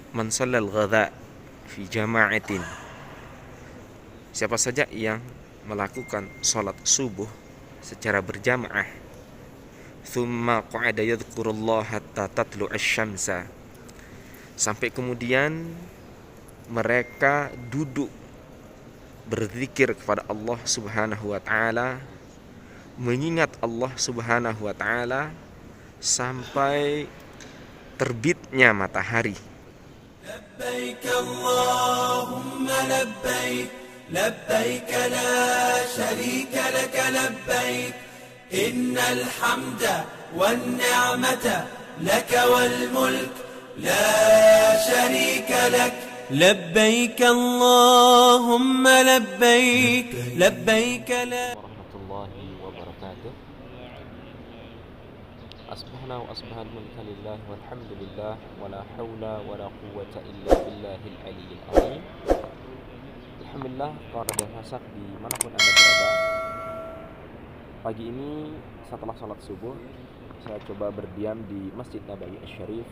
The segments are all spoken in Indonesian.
Man shallal ghadha fi jama'atin. Siapa saja yang melakukan sholat subuh secara berjamaah, thumma qa'ada yadhkurullah hatta tatlu'asy syamsa, sampai kemudian mereka duduk berzikir kepada Allah Subhanahu wa taala, mengingat Allah Subhanahu wa taala sampai terbitnya matahari. لبيك اللهم لبيك لبيك لا شريك لك لبيك إن الحمد والنعمة لك والملك لا شريك لك لبيك اللهم لبيك لبيك لا warahmatullahi wabarakatuh. Asbahna wa asbahal mulka lillah walhamdulillah wala hawla wala quwwata illa billahil aliyyil azim. Alhamdulillah, kawan dan hasak dimanapun anda berada, pagi ini setelah sholat subuh saya coba berdiam di Masjid Nabawi Asy-Syarif.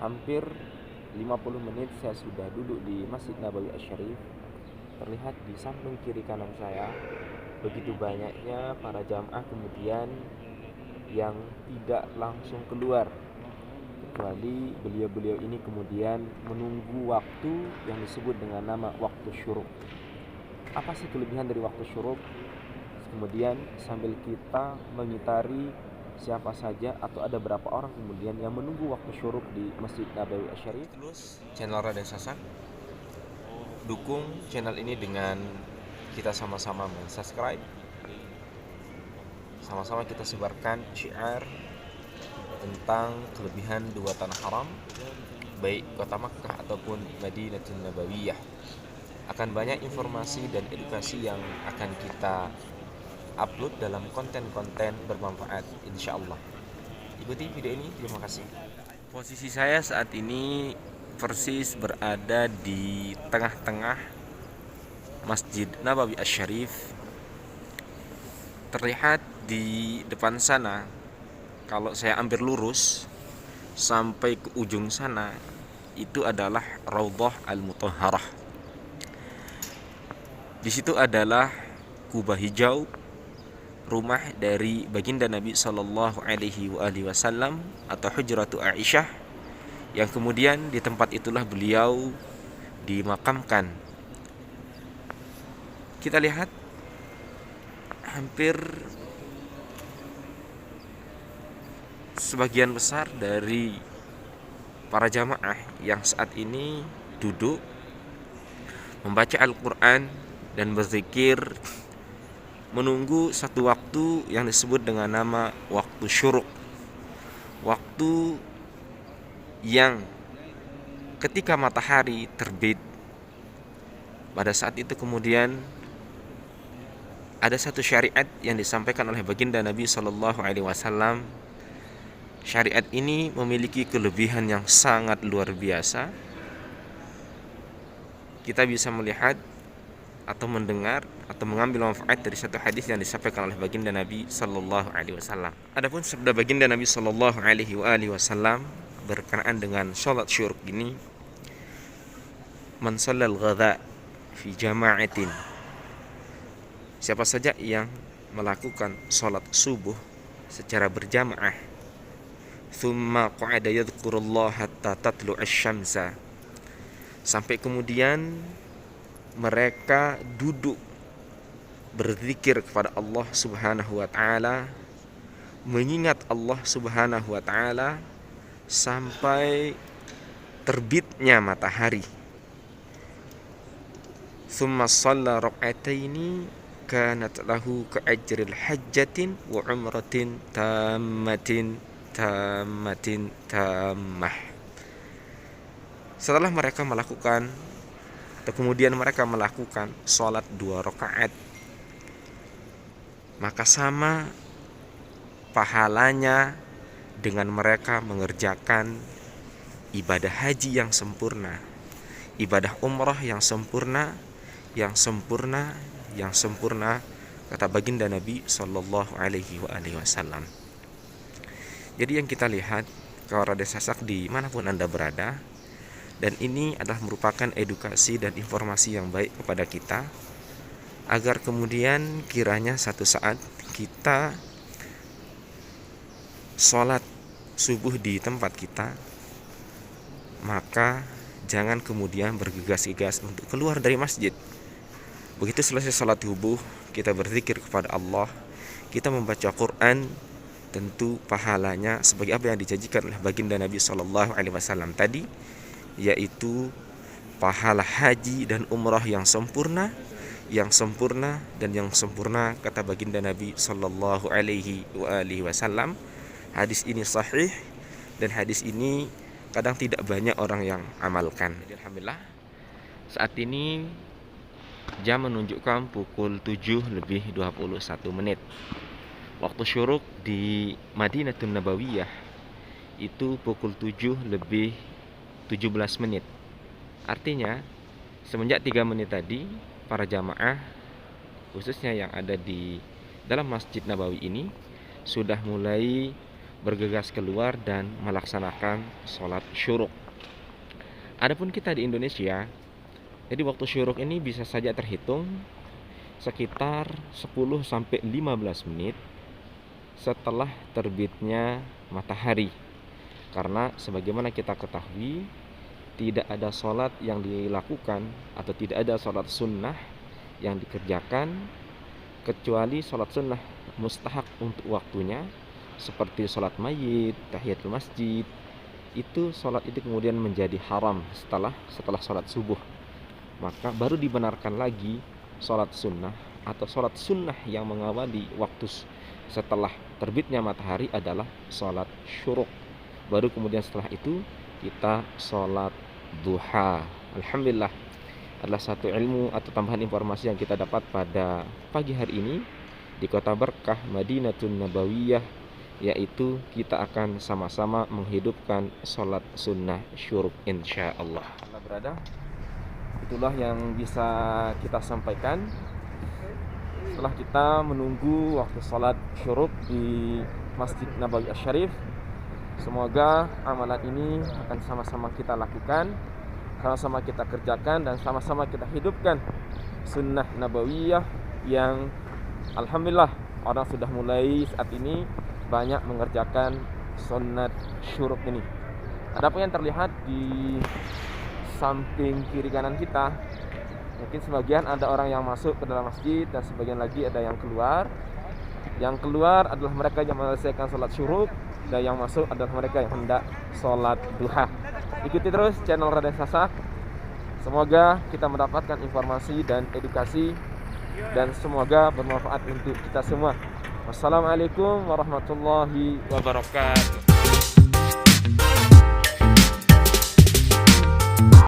Hampir 50 menit saya sudah duduk di Masjid Nabawi Asy-Syarif. Terlihat di samping kiri kanan saya begitu banyaknya para jamaah kemudian yang tidak langsung keluar, kecuali beliau-beliau ini kemudian menunggu waktu yang disebut dengan nama waktu syuruk. Apa sih kelebihan dari waktu syuruk? Kemudian sambil kita mengitari siapa saja atau ada berapa orang kemudian yang menunggu waktu syuruk di Masjid Nabawi Asy-Syarif. Terus channel Raden Sasak, dukung channel ini dengan kita sama-sama subscribe, sama-sama kita sebarkan syiar tentang kelebihan dua tanah haram, baik kota Makkah ataupun Madinatul Nabawiyah. Akan banyak informasi dan edukasi yang akan kita upload dalam konten-konten bermanfaat insyaallah. Ikuti video ini, terima kasih. Posisi saya saat ini persis berada di tengah-tengah Masjid Nabawi Asy-Syarif. Terlihat di depan sana, kalau saya ambil lurus sampai ke ujung sana, itu adalah Raudhah Al-Mutahharah. Di situ adalah kubah hijau, rumah dari baginda Nabi Sallallahu Alaihi Wasallam atau Hujratu Aisyah, yang kemudian di tempat itulah beliau dimakamkan. Kita lihat hampir sebagian besar dari para jamaah yang saat ini duduk membaca Al-Quran dan berzikir, menunggu satu waktu yang disebut dengan nama waktu syuruk. Waktu yang ketika matahari terbit, pada saat itu kemudian ada satu syariat yang disampaikan oleh baginda Nabi Sallallahu Alaihi Wasallam. Syariat ini memiliki kelebihan yang sangat luar biasa. Kita bisa melihat atau mendengar atau mengambil manfaat dari satu hadis yang disampaikan oleh baginda Nabi Sallallahu Alaihi Wasallam. Adapun sabda baginda Nabi Sallallahu Alaihi Wasallam berkenaan dengan sholat syuruk ini, man shallal ghadha fi jama'atin. Siapa saja yang melakukan sholat subuh secara berjamaah, thumma qa'ada yadhkurullah hatta tatlu'asy syamsa, sampai kemudian mereka duduk berzikir kepada Allah Subhanahu wa taala, mengingat Allah Subhanahu wa taala sampai terbitnya matahari. Tsumma shalla rak'ataini kanat lahu ka'ajril hajjatin wa umratin tammatin tammah. Setelah mereka melakukan atau kemudian mereka melakukan sholat 2 rakaat, maka sama pahalanya dengan mereka mengerjakan ibadah haji yang sempurna, ibadah umrah yang sempurna, kata baginda Nabi Sallallahu Alaihi Wasallam. Jadi yang kita lihat, kawan Raden Sasak dimanapun anda berada, Dan ini adalah merupakan edukasi dan informasi yang baik kepada kita, agar kemudian kiranya satu saat kita sholat subuh di tempat kita, maka jangan kemudian bergegas-gegas untuk keluar dari masjid. Begitu selesai sholat subuh, kita berzikir kepada Allah, kita membaca Quran, tentu pahalanya sebagai apa yang dijanjikan oleh baginda Nabi SAW tadi, yaitu pahala haji dan umrah yang sempurna dan yang sempurna, kata baginda Nabi SAW. Hadis ini sahih, dan hadis ini kadang tidak banyak orang yang amalkan. Jadi alhamdulillah, saat ini jam menunjukkan pukul 7:21. Waktu syuruk di Madinatul Nabawiyah itu pukul 7:17. Artinya semenjak 3 menit tadi, para jamaah khususnya yang ada di dalam Masjid Nabawi ini sudah mulai bergegas keluar dan melaksanakan sholat syuruk. Adapun kita di Indonesia, jadi waktu syuruk ini bisa saja terhitung sekitar 10-15 menit setelah terbitnya matahari. Karena sebagaimana kita ketahui, tidak ada sholat yang dilakukan atau tidak ada sholat sunnah yang dikerjakan kecuali sholat sunnah mustahab untuk waktunya, seperti sholat mayit, tahiyatul masjid. Itu sholat itu kemudian menjadi haram setelah sholat subuh. Maka baru dibenarkan lagi sholat sunnah atau sholat sunnah yang mengawali waktu setelah terbitnya matahari adalah sholat syuruk. Baru kemudian setelah itu kita sholat duha. Alhamdulillah, adalah satu ilmu atau tambahan informasi yang kita dapat pada pagi hari ini di kota berkah Madinatul Nabawiyah, yaitu kita akan sama-sama menghidupkan sholat sunnah syuruk insyaallah. Berada, itulah yang bisa kita sampaikan setelah kita menunggu waktu sholat syuruk di Masjid Nabawi Asy-Syarif. Semoga amalan ini akan sama-sama kita lakukan, sama-sama kita kerjakan, dan sama-sama kita hidupkan sunnah nabawiyah yang alhamdulillah orang sudah mulai saat ini banyak mengerjakan sunat syuruk ini. Adapun yang terlihat di samping kiri kanan kita, mungkin sebagian ada orang yang masuk ke dalam masjid dan sebagian lagi ada yang keluar. Yang keluar adalah mereka yang menyelesaikan sholat syuruk, dan yang masuk adalah mereka yang hendak sholat duha. Ikuti terus channel Raden Sasak. Semoga kita mendapatkan informasi dan edukasi, dan semoga bermanfaat untuk kita semua. Wassalamualaikum warahmatullahi wabarakatuh.